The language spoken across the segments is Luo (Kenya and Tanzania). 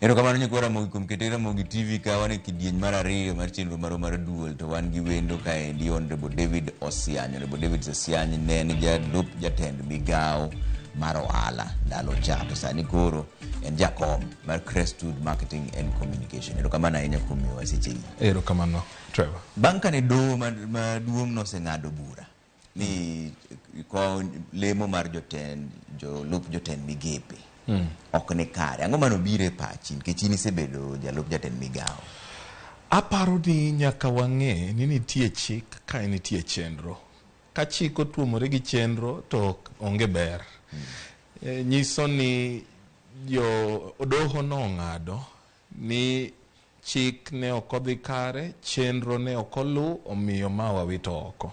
Ero kamano nyakwa Ramogi kuom keto Ramogi TV ka wan e kidieny mar ariyo mar chenro mar duol, to wan gi wendo kaendi Honorable David Osiany. Honorable David Osiany ne en jalup jatend migao mar ohala ndalo cha, to sani koro en jakom mar Crestwood Marketing and Communication. Ero kamano ahinya kuom miyowa sechegi. Ero kamano, Trevor. Bang' kane doho maduong' noseng'ado bura ni lemo mar jolup jotend migepe ok ne kare, ang'o mano biro e pachi nikech in isebedo jalup jatend migao? Aparo ni nyaka wang'e ni nitie chik ka nitie chenro. Ka chik otuomore gi chenro to onge ber. Nyiso ni doho nong'ado ni chik ne ok odhi kare, chenro ne ok olu, omiyo ma wawito oko.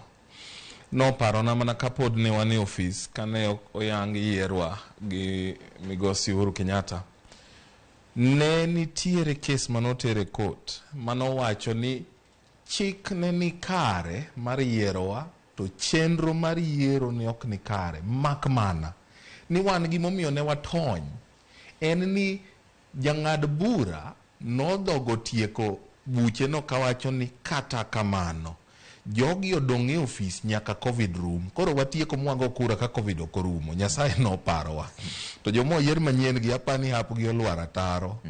Noparona mana kapod ne wan e ofis kane oyang yierwa gi migosi Uhuru Kenyatta. Ne nitiere kes manotere court manowacho ni chik ne ni kare mar yierowa, to chenro mar yiero ne ok ni kare. Mak mana ni wan gimomiyo ne watony en ni jang'ad bura nodhogo tieko buche no kawacho ni kata kamano jogi odong' e ofis nyaka covid room, koro watieko mwago kura ka covid ok orumo. Nyasaye noparowa. To jomo yier manyien gi apani hapgi olwar ataro,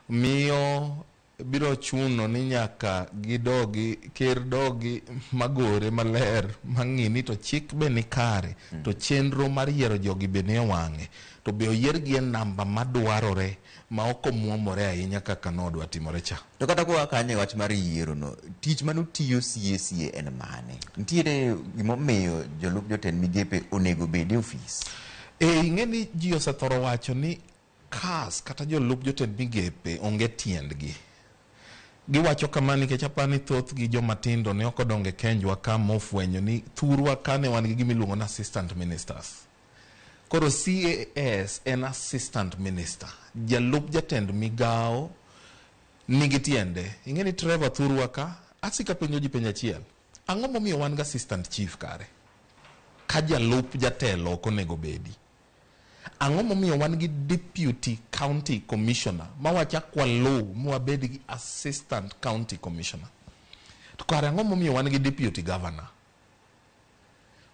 miyo biro chuno ni nyaka gidogi ker dogi magore maler mang'i ni to chik be ni kare, to chenro mar yiero jogi be ne wang'e, to be oyiergi e namba madwarore ma ok omuomore ahinya kaka nodwa timore cha. To kata kwa kanye wach mar yiero no, tich manotiyo sie en mane? Nitiere gimomiyo jolup jotend migepe onego bed e ofis? Ing'e ni ji osethoro wacho ni kas kata jolup jotend migepe onge tiendgi. Giwacho kama nikech apani thoth gi jomatindo ne ok odonge kenjwa ka mofwenyo ni thurwa kane wan gi gimiluongo na assistant ministers. Koro CAS en assistant minister. Jalup jatend migao nigi tiende. Ing'e ni Trevor thurwa ka, asika penjo ji penjo achiel. Ang'o momiyo wan ga assistant chief kare? Ka jalup jatelo ok onego bedi. Ang'o momiyo wan gi deputy county commissioner mawacha kwa law mwabed gi assistant county commissioner? To kare ang'o momiyo wan gi deputy governor?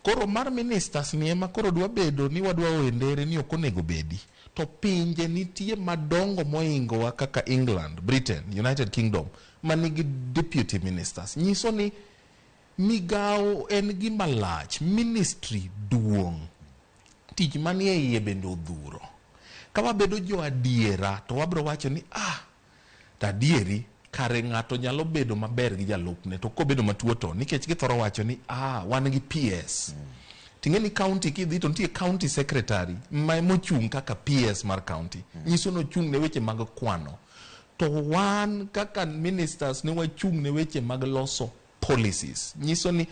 Koro mar ministers ni ema koro dwa bedo ni wadwa wendere ni ok onego bedi. To pinje nitie madongo moingowa kaka England, Britain, United Kingdom manigi deputy ministers. Nyiso ni migao en gima lach, ministry duong', tich manie iye bende odhuro. Ka wabedo jo adiera to wabro wacho ni tadieri kare ng'ato nyalo bedo maber gi jalupne, to kobedo matuo to nikech githoro wacho ni wan gi PS. Ting'e ni county kidhi to nitie county secretary ma mochung' kaka PS mar county. Nyiso no chung' ne weche mag kwano. To wan kaka ministers ne wachung' ne weche mag loso policies. Nyiso ni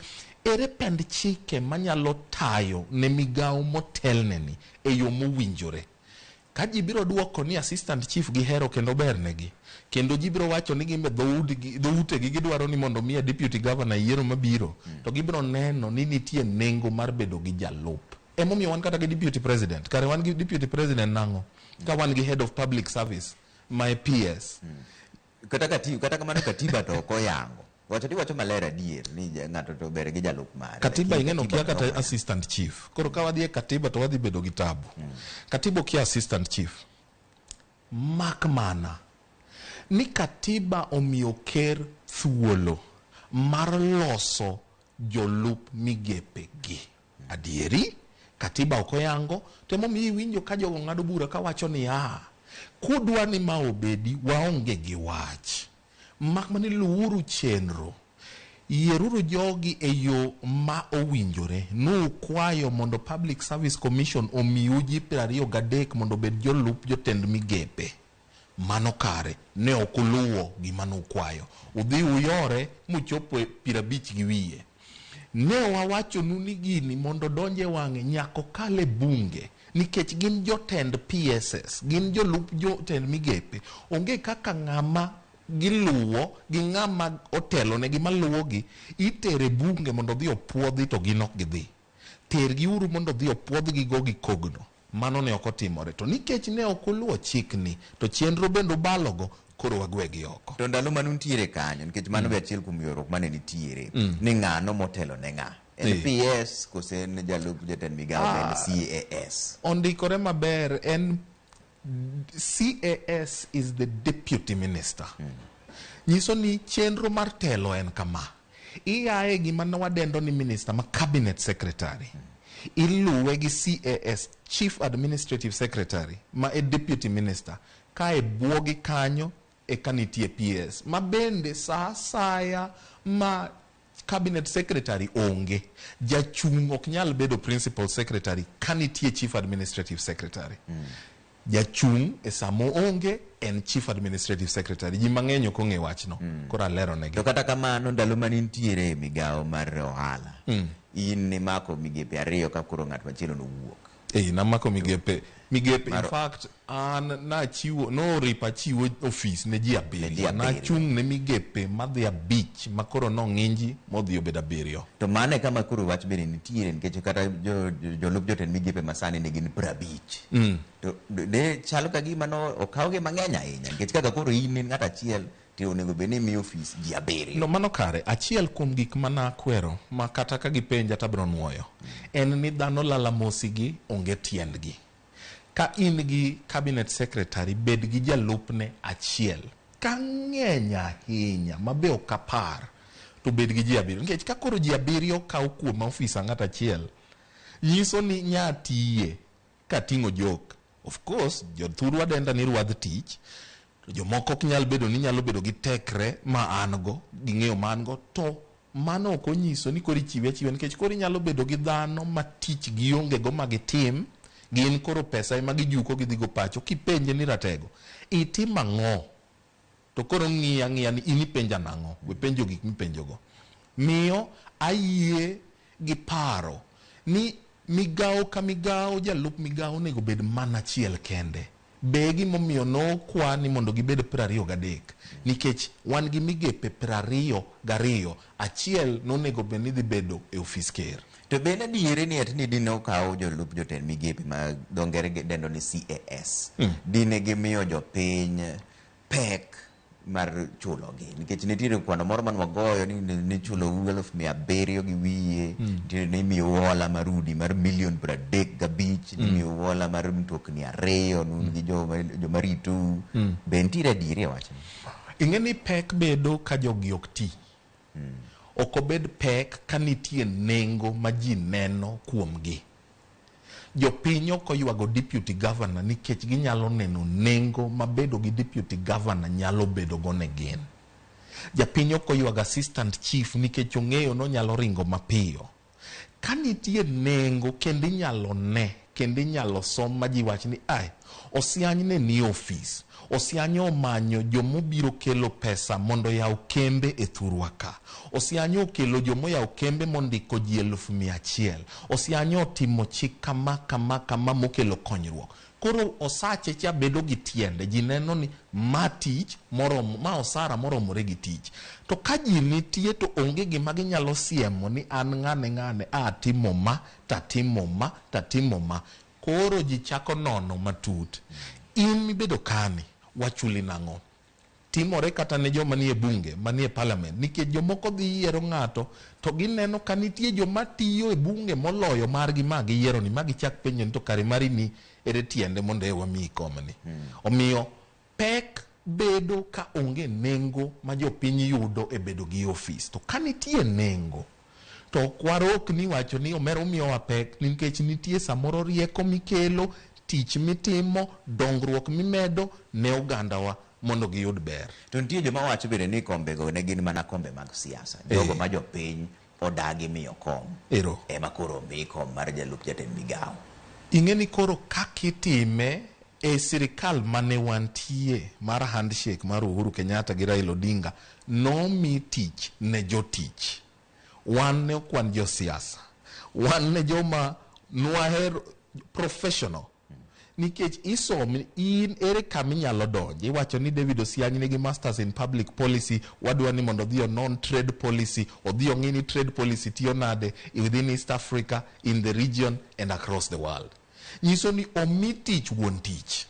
ere pend chike manyalo tayo ne migao motelneni e yo mowinjore. Ka ji biro duoko ni assistant chief gihero kendo bernegi, kendo ji biro wacho ni gimbe dhoutegi gidwaro ni mondo miya deputy governor yiero mabiro, to gibiro neno ni nitie nengo mar bedo gi jalup. Emomiyo wan kata gi deputy president. Kare wan gi deputy president nang'o? Ka wan gi head of public service my PS. Kata kamano katiba to ok oyango. Wacho maler adier ni ng'ato to bere gi jalup mare. Katiba ing'eno kia kata assistant chief. Koro ka wadhi e katiba to wadhi bedo gi tabu. Katiba kia assistant chief. Mak mana ni katiba omiyo ker thuolo mar loso jolup migepe gi. Adieri katiba ok oyango, to emomiyo iwinjo ka jogo ng'ado bura ka wacho ni kudwa ni ma obedi waonge gi wach. Mak mani luuru chenro, yieruru jogi e yo ma owinjore. Nukwayo mondo Public Service Commission omiyu ji 23 mondo bed jolup jotend migepe. Mano kare, ne okuluwo gima nukwayo. Udhi uyore muchopo 50 gi wiye. Ne wawacho nuni gini mondo donje wang'e nyako kale bunge, nikech gin jotend PSS, gin jolup jotend migepe. Onge kaka ng'ama giluwo gi ng'ama otelo ne gima luwogi itere bunge mondo dhi opuodhi to gin ok gidhi. Tergi uru mondo dhi opuodhi go gi kogno. mano ne ok otimore. To nikech ne ok oluwo chikni to chenro bende obalogo, koro wagwegi oko. To ndalo mane untiere kanyo, nikech mano be achiel kuom ywaruok mane nitiere, ni ng'ano motelo ne ng'a. En PS kose en jalup jatend migawo en CAS? Ondikore maber, en CAS is the deputy minister. Nyiso ni chenro mar telo en kama. Iaye gima wadendo ni minister ma cabinet secretary. Iluwe gi CAS, chief administrative secretary, ma e deputy minister. Ka e buogi kanyo e kanitie PS. Ma bende sa asaya ma cabinet secretary onge, jachung' ok nyal bedo principal secretary kanitie chief administrative secretary. Jachung' e samo onge en chief administrative secretary. Ji mang'eny ok ong'e wachno. Koro alero negi. To kata kamano ndalo mane nitiere migawo mar ohala, in ne mako migepe 2 ka koro ng'at machielo nowuok. Namako migepe. In fact, an nachiwo, noripa chiwo ofis ne ji 7. Nachung' ne migepe madhi 5 ma koro nong'inji modhi obedo 7. To mane kama koro wach bende nitiere, nikech kata jolup jotend migepe masani ne gin 50. To ne chalo ka gima no okawgi mang'eny ahinya, nikech kaka koro in ng'at achiel to onego bed ni mi ofis ji 7. No, mano kare. Achiel kuom gik mana kwero ma kata ka gipenja tabro nuoyo en ni dhano lalamosigi onge tiendgi. Ka in gi cabinet secretary, bed gi jalupne achiel ka ng'eny ahinya mabe ok apar, to bed gi ji 7. Nikech ka koro ji 7 kawo kuom ofisa ng'at achiel, nyiso ni nyatiye ka ting'o jok. Of course, jothurwa denda ni rwadh tich, to jomoko ok nyal bedo ni nyalo bedo gi tekre ma an go, gi ng'eyo ma an go, to mano ok onyiso ni koro ichiwe achiwa, nikech koro nyalo bedo gi dhano ma tich gi onge go magitim, gin koro pesa ema gijuko gidhigo pacho. Kipenje ni ratego, itim ang'o? To koro ng'iya ni in ipenja nang'o? We penjo gik mipenjogo. Miyo ayie gi paro ni migawo ka migawo, jalup migawo onego bed mana achiel kende. Be gimomiyo nokwa ni mondo gibed 23, nikech wan gi migepe 22, achiel nonego bed ni dhi bedo e ofis ker. To bende adiere ni atini dine okawo jolup jotend migepe ma dongere dendo ni CAS, dine gimiyo jopiny pek mar chulogi, nikech nitiere kwano moro man wagoyo ni chulo 700,000 gi wiye, ni miyo hola marudi mar $35 million, miyo hola mar mtokni 2 nun gi joma rito. Be nitiere adiere wachni? Ing'e ni pek bedo ka jogi ok ti. Ok obed pek ka nitie nengo ma ji neno kuomgi. Jopiny ok oywago deputy governor nikech ginyalo neno nengo ma bedo gi deputy governor nyalo bedo go ne gin. Japiny ok oywago assistant chief nikech ong'eyo no nyalo ringo mapiyo. Ka nitie nengo kendo inyalo ne, kendo inyalo som ma ji wach ni Osiany ne ni ofis. Osiany omanyo jomobiro kelo pesa mondo yaw kembe e thurwa ka. Osiany okelo jomoyaw kembe mondiko ji 100,000. Osiany otimo chik kama mokelo konyruok. Koro osache cha bedo gi tiende. Ji neno ni ma tich moromo, ma osara moromore gi tich. To ka ji nitie to onge gima ginyalo siemo ni an ng'ane atimo ma, tatimo ma. Koro ji chako nono matut. In mibedo kani, wachuli nang'o? Timore kata ne joma nie bunge, manie parliament, nikech jomoko dhi yiero ng'ato to gineno ka nitie joma tiyo e bunge moloyo margi ma giyiero ni, ma gichak penjo ni to kare mari ni ere tiende mondo ewa mi komni. Omiyo pek bedo ka onge nengo ma jopiny yudo e bedo gi ofis. To ka nitie nengo, to kwarok ni wacho ni omero miyowa pek, nikech nitie samoro rieko mikelo, tich mitimo, dongruok mimedo ne ogandawa mondo giyud ber. To nitie joma wacho bende ni kombego ne gin mana kombe mag siasa. Jogo ma jopiny odagi miyo kom. Ema koro mi kom mar jalup jatend migawo. Ing'e ni koro kakitime e sirikal mane wantie mar handshake mar Uhuru Kenyatta gi Raila Odinga, nomi tich ne jotich. Wan ne okwan josiasa. Wan ne joma nwahero professional. Nikech isomi in ere kama inyalo donje. Iwacho ni David Osiany nigi masters in public policy, wadwa ni mondo odhi non trade policy, odhi ong'ini trade policy tiyo nade within East Africa, in the region and across the world. nyiso ni omi tich wuon tich.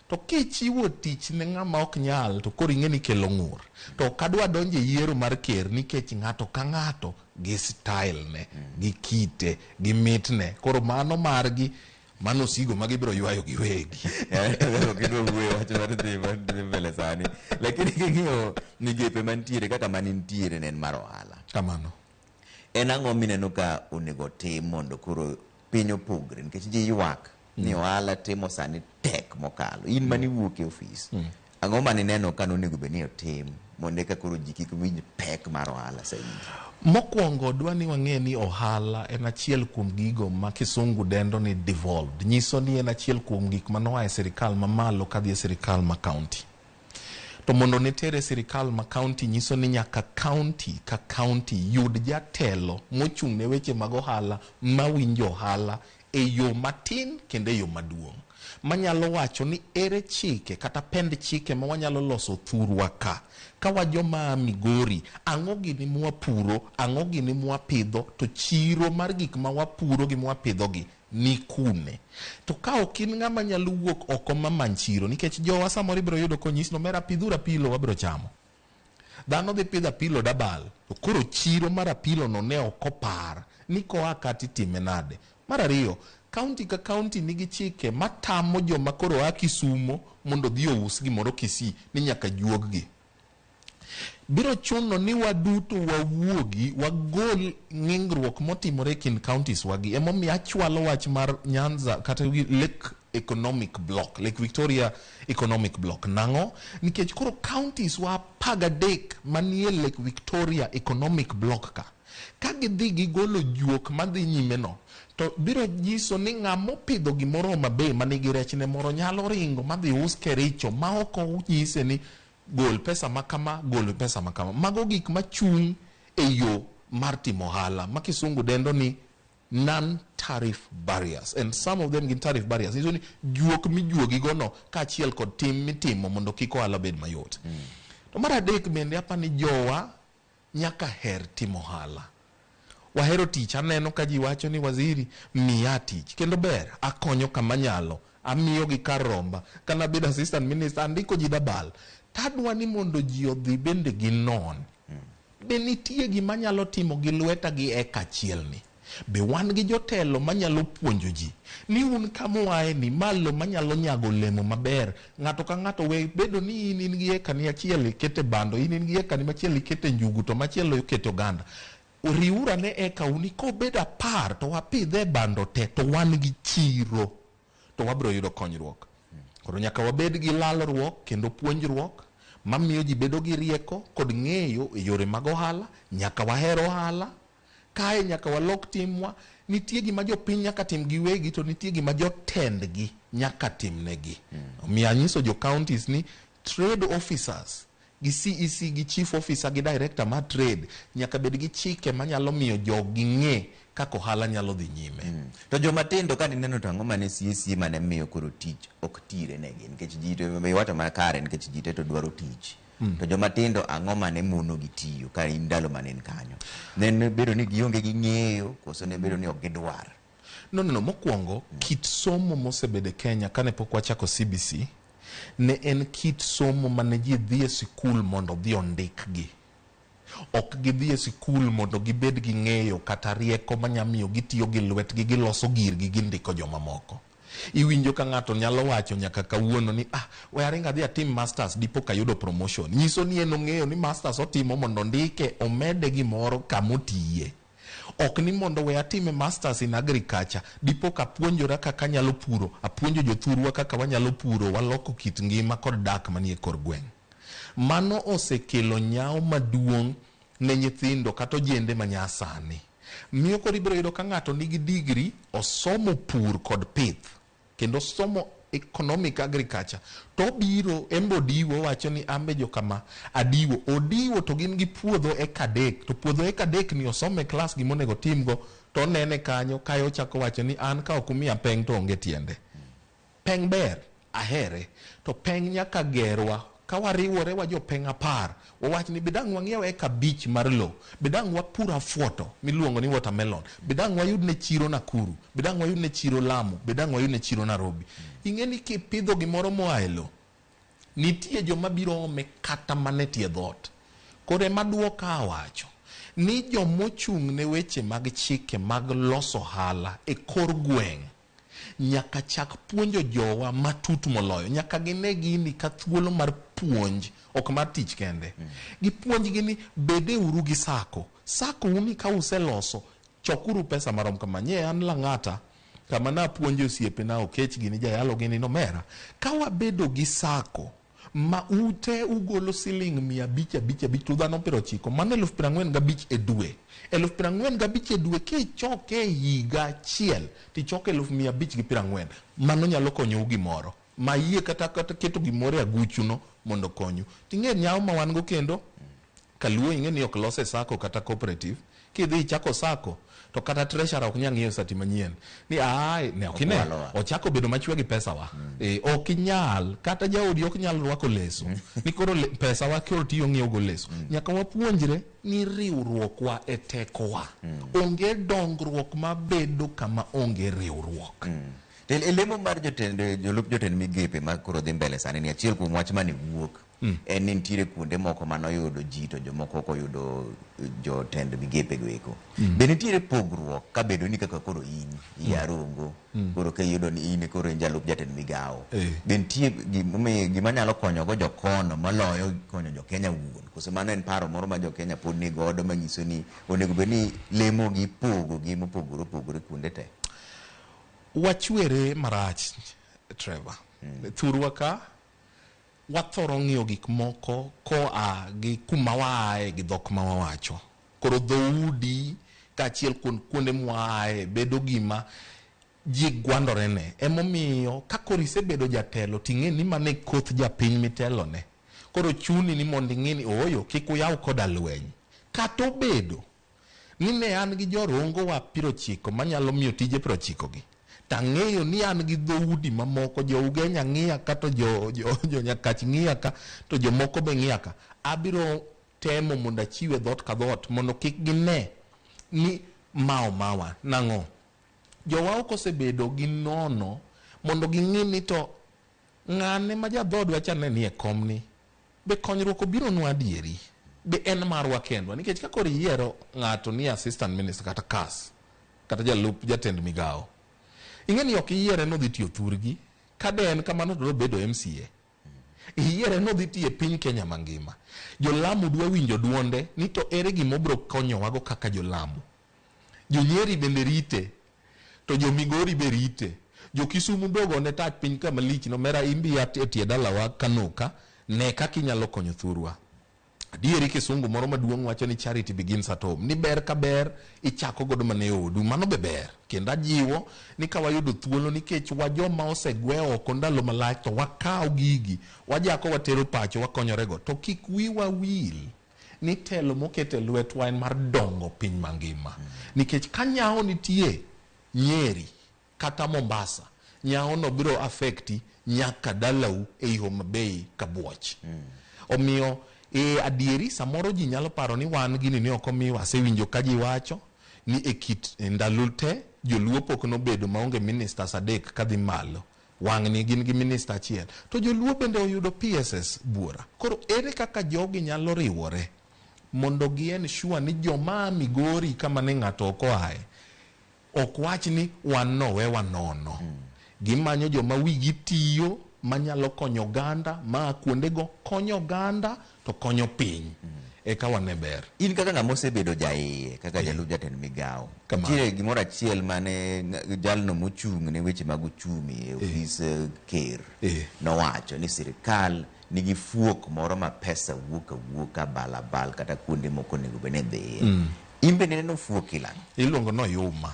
To kichiwo tich ne ng'ama ok nyal to koro ing'e ni kelo ng'ur. To kadwa donje yiero mar ker nikech ng'ato ka ng'ato gi style ne, gi kite, gi mitne. Koro mano margi mano sigo ma gibiro ywayo giwegi. Lakini king'iyo migepe mantiere kaka manintiere nen mar ohala. Kamano. En ang'o mineno ka onego tim mondo koro piny opogre nikech ji ywak ni ohala timo sani tek mokalo. In mani wuok e ofis. Ang'o manineno ka nonego bed ni otim mondo eka koro ji kik winj pek mar ohala saidi? Mokwongo dwa ni wang'e ni ohala en achiel kuom gigo ma kisungu dendo ni devolved. Nyiso ni en achiel kuom gik manoa e sirikal mamalo kadhi e sirikal ma county. To mondo nitere sirikal ma county nyiso ni nyaka county ka county yud jatelo mochung' ne weche mag ohala mawinjo ohala e yo matin kendo e yo maduong'. Manyalo wacho ni ere chike kata pend chike ma wanyalo loso thurwa ka wajoma Migori, ang'o gini mwapuro, ang'o gini mwapidho, to chiro mar gik ma wapuro gi mwapidho gi ni kune. To ka ok in ng'ama nyalo wuok oko mamany chiro, nikech jowa samoro ibiro yudo konyis no mera pidhura apilo wabiro chamo. Dhano dhi pidho apilo dabal, to koro chiro mar apilo no ne ok opar ni koa kati time nade. Mar ariyo, kaunti ka kaunti nigi chike matamo joma koro a Kisumo mondo dhi ous gimoro Kisii ni nyaka juog gi. Biro chuno ni waduto wawuogi wagol ng'ingruok motimore kin counties wagi. Emomiyo achwalo wach mar Nyanza kata Lake Economic Block, Lake Victoria Economic Block. Nang'o? Nikech koro counties wa 13 manie Lake Victoria Economic Block ka gidhi gigolo juok madhi nyime no, to biro nyiso ni ng'amo pidho gimoro mabe manigi rechne moro nyalo ringo madhi us Kericho ma ok onyise ni gol pesa makama, gol pesa makama. Mago gik machung' e yo mar timo ohala ma kisungu dendo ni non-tariff barriers, and some of them gin tariff barriers. Niso ni juok mijuogi gono kaachiel kod tim mitimo mondo kik ohala bed mayot. To mar adek bende apani jowa nyaka her timo ohala. Wahero tich. Aneno ka ji wacho ni waziri miya tich, kendo ber akonyo kama nyalo, amiyo gi kar romba. Kana bedo assistant minister andiko ji dabal, tadwa ni mondo ji odhi bende gi non. Be nitie gima nyalo timo gi lweta gi eka achiel ni. Be wan gi jotelo manyalo puonjo ji ni un kama wae ni malo manyalo nyago olemo maber. Ng'ato ka ng'ato we bedo ni in gi eka ni achiel ikete bando, in gi eka ni machielo ikete njugu, to machielo ikete oganda. Riura ne eka uni ko beda par to wapidhe bando te to wan gi chiro, to wabro yudo konyruok. Koro nyaka wabed gi lalruok kendo puonjruok mamiyo ji bedo gi rieko kod ng'eyo e yore mag ohala. Nyaka wahero ohala, kae nyaka walok timwa. Nitie gima jopiny nyaka tim giwegi, to nitie gima jotendgi nyaka timnegi. Miya nyiso jo counties ni trade officers gi CEC gi chief officer gi director ma trade nyaka bed gi chike manyalo miyo jogi ng'e kako ohala nyalo dhi nyime. To joma tindo ka nineno to ang'o mane CEC mane miyo koro tich ok tire negi nikech ji to wacho makare nikech ji to dwaro tich. To joma tindo ang'o mane mono gi tiyo ka in ndalo mane en kanyo? Ne bedo ni gionge gi ng'eyo koso ne bedo ni ok gidwar? No, mokwongo kit somo mosebede Kenya kane pok wachako CBC ne en kit somo mane ji dhi e sikul mondo dhi ondik gi. Ok gidhi e sikul mondo gibed gi ng'eyo kata rieko manyamiyo gitiyo gi lwetgi, giloso girgi, gindiko joma moko. Iwinjo ka ng'ato nyalo wacho nyaka kawuono ni we aringa dhi atim masters dipo ka yudo promotion. Nyiso ni en ong'eyo ni masters otimo mondo ndike omede gimoro kamotiye. Ok ni mondo we atime masters in agriculture dipo ka puonjora kaka nyalo puro, apuonjo jothurwa kaka wanyalo puro, waloko kit ngima kod dak manie kor gweng'. Mano osekelo nyao maduong' ne nyithindo kata ojende manyasani. Miyo koro ibiro yudo ka ng'ato nigi degree, osomo pur kod pith, kendo somo economic agriculture, to biro embo diwo wacho ni ambe jo kama adiwo odiwo to gin gi puodho eka 3, to puodho eka 3 ni osome klas gimonego timgo, to nene kanyo kayo chako wacho ni an ka ok umiya peng to onge tiende. Peng ber, ahere, to peng nyaka gerwa ka wariwore wa jopeng' 10 wawach ni bidang' wang'iew eka bich mar lo, bidang' wapur afuoto miluongo ni watermelon, bidang' wayud ne chiro Nakuru, bidang' wayud ne chiro Lamu, bidang' wayud ne chiro Nairobi. Ing'e ni kipidho gimoro moa e lo, nitie joma biro ome kata mane tie dhot. Kore maduoka awacho ni jomochung' ne weche mag chike mag loso hala e kor gweng' nyaka chak puonjo jowa matut moloyo, nyaka gine gini ka thuolo mar puonj, ok mar tich kende. Gipuonj gini bede uru gi sako uni ka useloso chokuru pesa marom kama. Nye an Lang'ata kama na puonjo osiepe na okech gini jayalo gini nomera ka wabedo gi sako ma ute ugolo siling 500 to dhano 90, mano 45,000 e dwe. 45,000 e dwe kichoke higa achiel tichoke 540. Mano nyalo konyo u gimoro ma yie kata keto gimoro e aguchuno mondo konyu. Ting'e nyawo ma wan go kendo kaluo ing'e ni ok lose sako kata cooperative. Kidhi chako sako to kata treasurer ok nyang'iyo sati manyien ni ne ok ine ochako bedo machwe gi pesa wa. Ok nyal kata jaodi ok nyal rwako leso ni koro pesa wa koro tiyo ng'iewo go leso. Nyaka wapuonjre ni riwruok wa e teko wa. Onge dongruok mabedo kama onge riwruok. Lemo mar jolup jotend migepe ma koro dhi mbele sani ni achiel kuom wach mane wuok en ni nitiere kuonde moko manoyudo ji to jomoko ok oyudo jotend migepe go eko. Be nitiere pogruok ka bedo ni kaka koro in Arongo koro ka iyudo ni in koro in jalup jatend migawo. Be nitie gima nyalo konyo go jokono maloyo konyo jo Kenya wuon. Kose mano en paro moro ma jo Kenya pod ni godo manyiso ni onego bed ni lemo gi pogo gi mopogore kuonde te. Wachwere marach, Trevor. Thurwa ka wathoro ng'iyo gik moko koa gi kuma waaye gi dhok ma wawacho. Koro dhoudi kaachiel kuonde mwaaye bedo gima ji gwandore ne. Emomiyo ka koro isebedo jatelo ting'e ni mane koth japiny mitelo ne. Koro chuni ni mondo ing'e ni oyo kik uyaw koda lweny. Kata obedo ni ne an gi jorongo wa 90 manyalo miyo tije 90 gi. Tang'eyo ni an gi dhoudi mamoko jo Ugenya ng'iya ka to jo Nyakach ng'iya ka to jomoko be ng'iya ka. Abiro temo mondo achiwe dhot ka dhot mondo kik gine ni mawa nang'o. Jowa ok osebedo gi nono mondo ging'i ni to ng'ane ma jadhodwa chane ni e komni be konyruok obiro nwa adieri be en marwa kendwa. Nikech ka koro yiero ng'ato ni assistant minister kata CAS kata jalup jatend migawo, ing'e ni ok iyiere no dhi tiyo thurgi ka de en kamano to bedo MCA. Iyiere no dhi tiyo piny Kenya mangima. Jo-Lamu dwa winjo duonde ni to ere gima obiro konyowago kaka jo-Lamu. Jo-Nyeri bende rite, to jo-Migori be rite, jo-Kisumu dogo ne tach piny kama lich no mera imbi ya tie dalawa Kanuka ne kaka inyalo konyo thurwa. Adieri kisungu moro maduong' wacho ni charity begins at home. Ni ber ka ber ichako godo mane odu. Mano be ber. Kendo ajiwo ni ka wayudo thuolo nikech wa joma osegwe oko ndalo malach to wakaw gigi wajako watero pacho wakonyorego. To kik wiwa wil ni telo mokete lwetwa en mar dongo piny mangima. Nikech ka nyawo nitie Nyeri kata Mombasa, nyawo no biro affecti nyaka dalau e Homa Bay kabuoch. Omiyo adieri samoro ji nyalo paro ni wan gini ni oko miwa. Asewinjo ka ji wacho ni e kit ndalo te joluo pok nobedo maonge ministers 3 kadhi malo. Wang' ni gin gi minister achiel. To joluo bende oyudo PSS buora. Koro ere kaka jogi nyalo riwore mondo gien sure ni joma Migori kama ne ng'ato oko ae ok wach ni wan no we wanono. Gimanyo joma wigi tiyo manyalo konyo ganda ma kuondego konyo ganda to konyo piny. Eka wane ber. In kaka ng'ama osebedo jaiye kaka jalup jatend migawo, nitiere gimoro achiel mane jalno mochung' ne weche mag uchumi e ofis ker nowacho ni sirikal nigi fuok moro ma pesa wuok abal kata kuonde moko nego bene dhiye. Imbe neno fuok ilan iluongo no oyuma.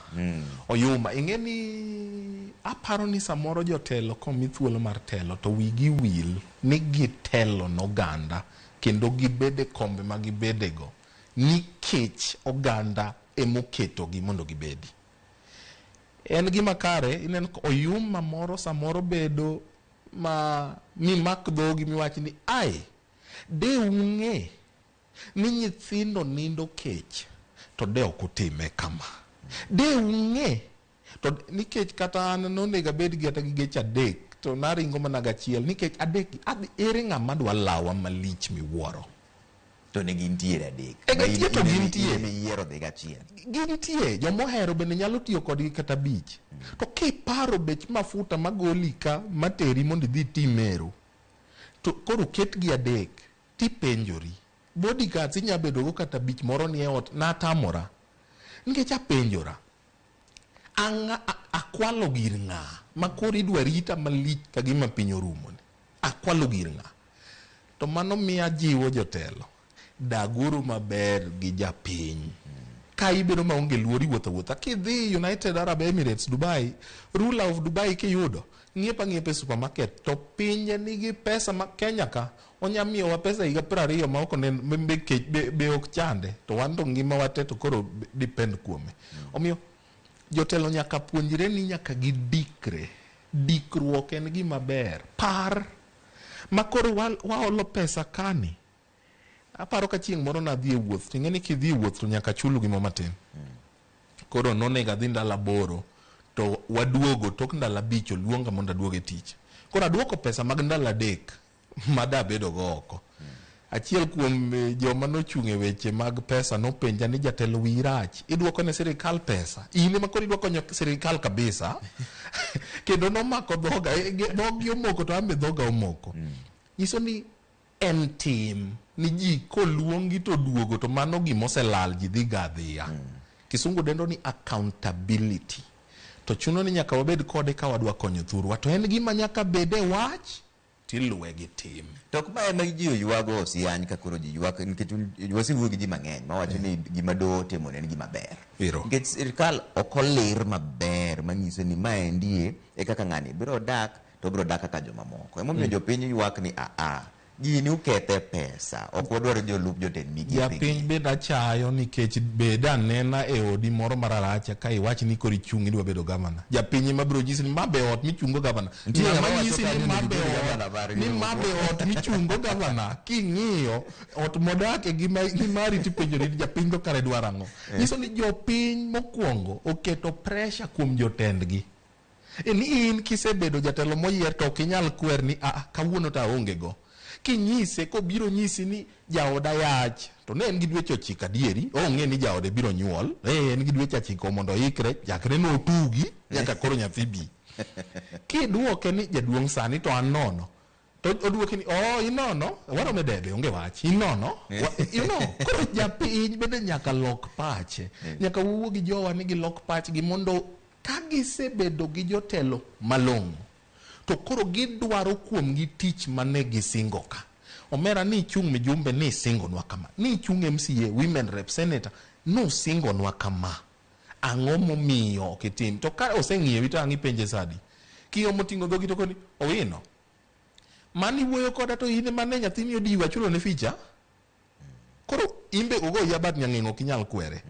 Oyuma ing'e ni aparo ni samoro jotelo komi thuolo mar telo to wigi wil ni gitelo n'oganda kendo gibede kombe ma gibedego nikech oganda emoketo gi mondo gibedi. En gima kare inen oyuma moro samoro bedo ma mak dhogi miwach ni ai de ung'e ni nyithindo nindo kech to de ok otime kama. De ung'e to nikech kata an nonego bed gi ata gi geche adek to naringo mana gachiel nikech adek ere ng'ama dwa lawa malich miwuoro. To ne gintiere adek. To gintiere. Yiero dhig achiel. Gintie jomohero bende nyalo tiyo kodgi kata bich. To kiparo bech mafuta magoli ka materi mondo idhi timero. To koro ketgi adek tipenjori. Bodyguards inya bedo go kata bich moro ni e ot na tamora. Nikech apenjora. Akwalo gir ng'a makoro idwa rita malich ka gima piny orumo ni. Akwalo gir ng'a. To mano miya jiwo jotelo. Daguru maber gi japiny. Ka ibedo maonge luori wuotha. Kidhi United Arab Emirates, Dubai, ruler of Dubai kiyudo, ng'iepe supermarket, to pinje nigi pesa ma Kenya ka, onyamiyo wa pesa higa 20 ma ok ne be ok chande, to wan to ngima wate to koro depend kuome. Omiyo jotelo nyaka puonjre ni nyaka gidikre. Dikruok en gima ber. Par makoro waolo pesa kani. Aparo ka chieng' moro na dhi e wuoth, ting'eni kidhi e wuoth to nyaka chulu gimo matin. Koro nonega dhi ndala boro, to waduogo tok ndala bicho luonga mondo aduoge tich. Koro aduoko pesa mag ndala 3 mada bedo go oko. Achiel kuom joma nochung' e weche mag pesa nopenja ni jatelo wirach, iduoko ne sirikal pesa. In ema koro iduoko konyo sirikal kabisa. Kendo nomako dhoga, dhogi omoko to ambe dhoga omoko. Nyiso ni en tim ni ji koluongi to duogo to mano gimoselal ji dhi gadhiya. Kisungu dendo ni accountability. To chuno ni nyaka wabed kode ka wadwa konyo thurwa. To en gima nyaka bede wach tiluwe gi tim. To kuma ema ji oyuago Osiany ka koro ji yuak nikech wasiwuo gi ji mang'eny mawacho ni gima do timo en gima ber. Nikech sirikal ok oler maber manyiso ni maendi e kaka ng'ani biro dak to biro dak kaka jomamoko. Emomiyo jopiny yuak ni gini ukethe pesa, ok wadwaro jolup jotend migepe. Japiny beda chayo nikech beda nena e odi moro mararacha ka iwach ni kori chung idwa bedo gavana. Japiny mabiro nyisi ni mabe ot michungo gavana. Nyisi ni mabe ot michungo gavana. King'iyo ot modake gi mari tipenjori ni japiny do kare dwarango. Nyiso ni jopiny mokwongo oketo pressure kuom jotendgi. Ni in kisebedo jatelo moyier to ok inyal kwer ni kawuono ta onge go. Kinyise ko biro nyisi ni jaoda yach to ne en gi dweche 9 adieri ong'e ni jaode biro nyuol en gi dweche 9 mondo ikre jakre no tugi nyaka koro nyathi bi. Kiduoke ni jaduong' sani to an nono to oduoke ni inono waro medebe onge wach inono koro japiny bende nyaka lok pache nyaka wuo gi jowa ni gi lok pachgi mondo ka gisebedo gi jotelo malong'o to koro gidwaro kuom gi tich mane gisingo ka. Omera ni chung mijumbe ni singo nwa kama. Ni chung MCA, women rep, senator, no singo nwa kama. Ang'o momiyo kitim. To ka oseng'iye wito ang'i penje sadi. Kiyo motingo dhogi to koni, owino. Mani wuoyo koda to ine mane nyathini odiwa chulo ne ficha. Koro imbe ugo yabat nyang'ingo kinyal kwere.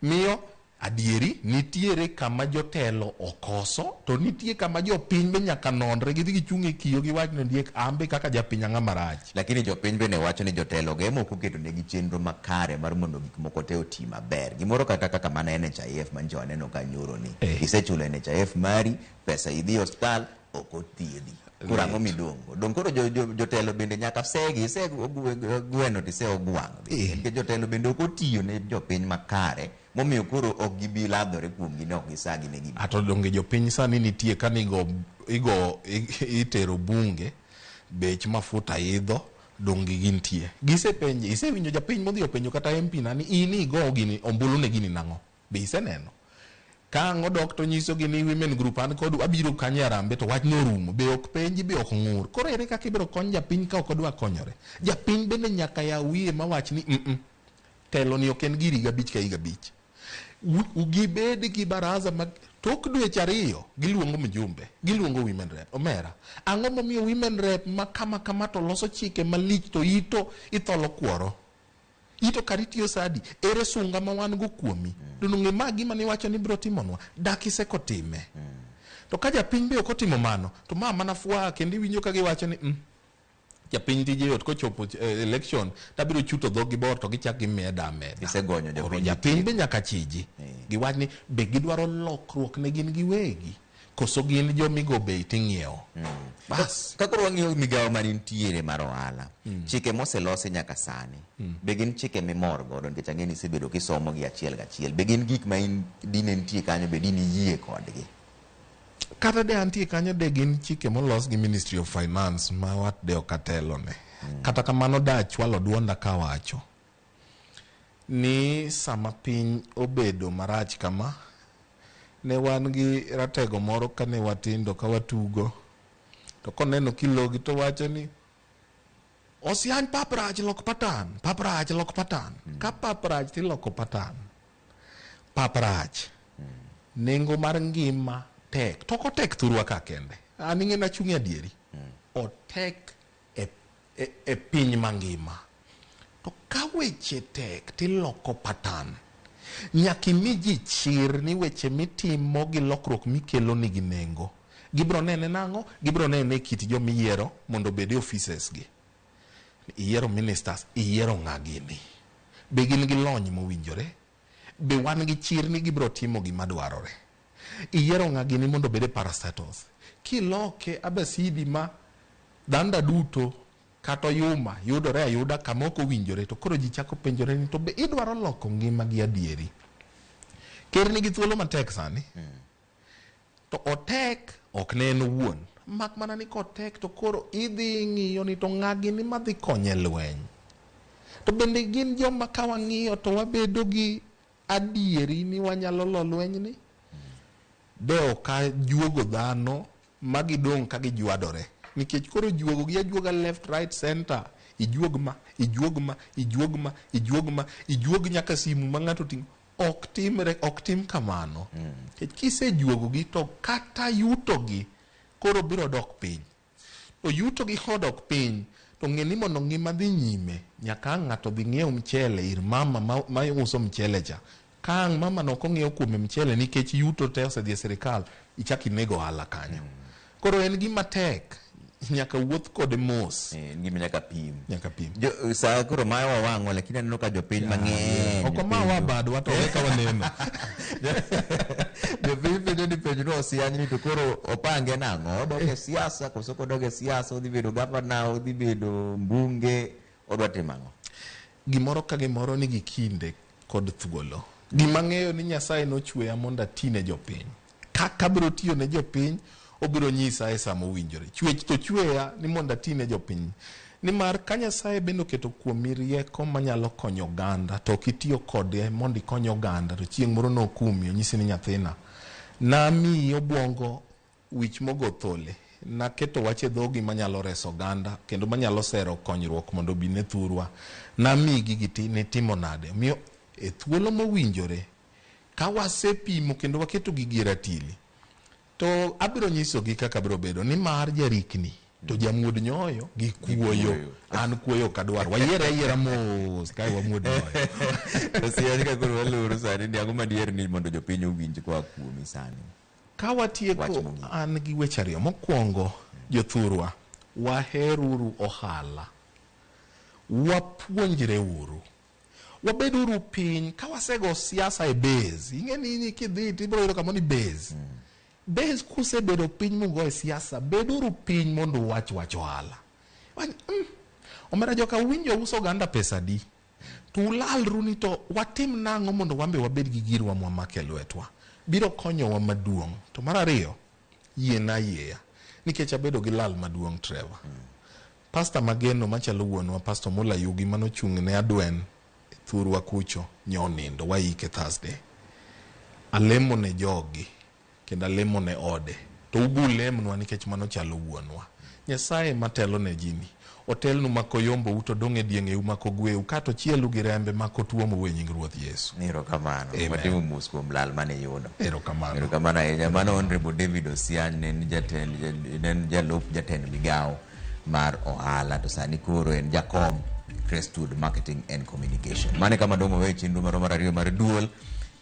Miyo adieri nitiere kama jotelo okoso to nitie kama jopiny be nyaka nonre gidhi gichung' kiyo gi wach ne diek ambe kaka japiny ang'a marach. Lakini jopiny be ne wacho ni jotelo ge moko keto ne gi chenro makare mar mondo gik moko te oti maber. Gimoro kata kaka mana NHIF manjo aneno ka nyoro ni. Isechulo NHIF mari, pesa idhi hospital ok othiedhi. Kurang'o midongo. Dong koro jotelo bende nyaka segi gweno tise ogwang'. Nikech jotelo bende ok otiyo ne jopiny makare. Momiyo koro ok gibi ladhore kuom gi ne ok gisagi ne gima. Ato donge jopiny sani nitie ka itero bunge bech mafuta idho donge gintie. Gisepenje isewinjo japiny modhi openjo kata MP nani ini go gini ombulu ne gini nang'o. Be iseneno? Ka ang'o dokto nyiso gini women group an kod abiro kanye arambe to wach norumo be ok penji be ok ng'ur. Koro ere kaka ibiro kony japiny ka ok odwa konyore. Japiny bende nyaka yawie mawach ni telo ni ok en giri gabich ka higa bich. Ugibedi gi baraza mag tok dweche 2 giluongo mjumbe giluongo women rep. Omera ang'o momiyo women rep ma kama to loso chike malich to itholo kuoro ito karitiyo sadi ere sunga ma wan go kuomi donge magi mane wacho ni biro timonwa dakise kotime To ka japiny be ok otimo mano, to ma mana fwa kendo iwinjo ka giwacho ni japiny tije yot kochopo election tabiro chuto dhog gi bor to gichak gimiye dameda. Isegonyo japiny be nyaka chiji. Giwach ni be gidwaro lokruok ne gin giwegi koso gin jomigo be ting'iewo. Bas. Ka koro wang'iyo migawo manitiere mar ohala, chike moselosi nyaka sani, be gin chike mimor godo nikech ang'e ni isebedo kisomo gi achiel gachiel, be gin gik ma dine nitie kanyo be dine iyie kodgi? Kata de antie kanyo de gin chike molos gi Ministry of Finance ma wat de okatelo ne. Kata kamano da chwalo duonda kawacho ni sama piny obedo marach kama, ne wan gi ratego moro kane watindo ka watugo, to koneno kilogi to wacho ni Osiany paprach lok patan, paprach lok patan. Ka paprach tiloko patan. Paprach nengo mar ngima tek, to kotek thurwa ka kende. An ing'e achung'e adieri. Otek e piny mangima. To ka weche tek tiloko patan, nyaka imi ji chir ni weche mitimo gi lokruok mikelo nigi nengo. Gibro nene nang'o? Gibro nene kit jomiyiero mondo obed offices gi. Iyiero ministers, iyiero ng'a gini. Be gin gi lony mowinjore? Be wan gi chir ni gibro timo gima dwarore? Iyiero ng'a gini mondo obed parastatus. Kiloke abasidi ma danda duto kata yuma yudore ayuda kama ok owinjore, to koro ji chako penjore ni to be idwaro loko ngima gi adieri? Ker nigi thuolo matek sani. To otek ok ne en owuon. Mak mana ni kotek to koro idhi ng'iyo ni to ng'a gini madhi konye lweny. To bende gin joma ka wang'iyo to wabedo gi adieri ni wanyalo lo lweny ni? De oka juogo dhano magidong' ka gijwadore. Nikech koro juogo gi ajuoga left, right, center. Ijuog ma, ijuog ma, ijuog ma, ijuog ma, ijuog nyaka simu ma ng'ato ting'o. Ok tim kamano. Kise juogo gi to kata yuto gi koro biro dok piny. To yuto gi kodok piny, to ng'e ni mondo ngima dhi nyime, nyaka ng'ato dhi ng'iew mchele ir mama ma uso mchele cha. Ka mama no kong'iew kuome mchele nikech yuto te osedhi e sirikal, ichak inego ohala kanyo. Koro en gima tek, nyaka wuoth kode mos. Gima nyaka pim. Nyaka pim. Sa koro mayo wawang'o, lakini aneno ka jopiny mang'eny. Oko ma wabadwa to weka waneno. Jopiny penjo ni penjo no Osiany ni to koro opange nang'o? Odok e siasa, koso kodok e siasa, odhi bedo gavana, odhi bedo mbunge, odwa timo ang'o? Gimoro ka gimoro nigi kinde kod thuolo. Gima ng'eyo ni Nyasaye nochweya mondo atine jopiny. Kaka biro tiyo ne jopiny, obiro nyisa e sama owinjore. Chwech to chweya ni mondo atine jopiny. Nimar ka Nyasaye bende oketo kuomi rieko manyalo konyo oganda, to kitiyo kode mondo ikony oganda, to chieng' moro nokumi onyisi ni nyathina, namiyi obwongo wich mogo thole, naketo wach e dhogi manyalo reso oganda kendo manyalo sero konyruok mondo obi ne thurwa. Namiyi gigi ne timo nade? Miyo e thuolo mowinjore ka wasepimo kendo waketo gigi e ratili, to abiro nyisogi kaka biro bedo. Ni mar jarikni to jamuod nyoyo gi kuoyo. An kuoyo kadwar. Wayiera mos kai wamuod nyoyo. Osiany ka koro waloro sani ni ang'o madier ni mondo jopiny owinj kwa kuomi sani? Ka watieko an gi weche ariyo. Mokwongo, jothurwa, waheruru ohala. Wapuonjre uru. Wabeduru piny. Ka wasego siasa e base. Ing'e ni kidhi tibiro yudo kama ni base. Base kusebedo piny mugo e siasa, beduru piny mondo wach ohala. Omera joka winjo uso ganda pesa di. To ulalru ni to watim nang'o mondo wambe wabed gi girwa mwamake lwetwa. Biro konyowa maduong'. To mar ariyo, yie na yieya. Nikech abedo gi lal maduong' Trevor. Pastor Mageno machalo wuonwa, Pastor Mula Yugi manochung' ne Adwen thurwa kucho nyonindo waike Thursday. Alemo ne jogi kendo alemo ne ode. To ubu lemnwa nikech mano chalo wuonwa. Nyasaye matelo ne jini. Otelnu mako yombo uto donge dienge umako gweu kato chielu gi rembe mako tuo mo nying Ruoth Yesu. Erokamano. Watimo mos kuom lal mane yudo. Erokamano. Erokamano ahinya. Mano Honorable David Osiany ne jalup jatend migawo mar ohala, to sani koro en jakom Crestwood Marketing and Communication. Mane kama dongo we chindu mar ariyo mar duol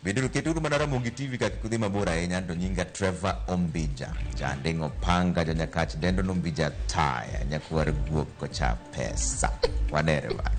Beduru keturu mana Ramogi TV kakikudhi mabora ahinya to nyinga Trevor Ombija jandeng opanga janyakach dendo nombija taya nyakwar guok kocha pesa wanere ba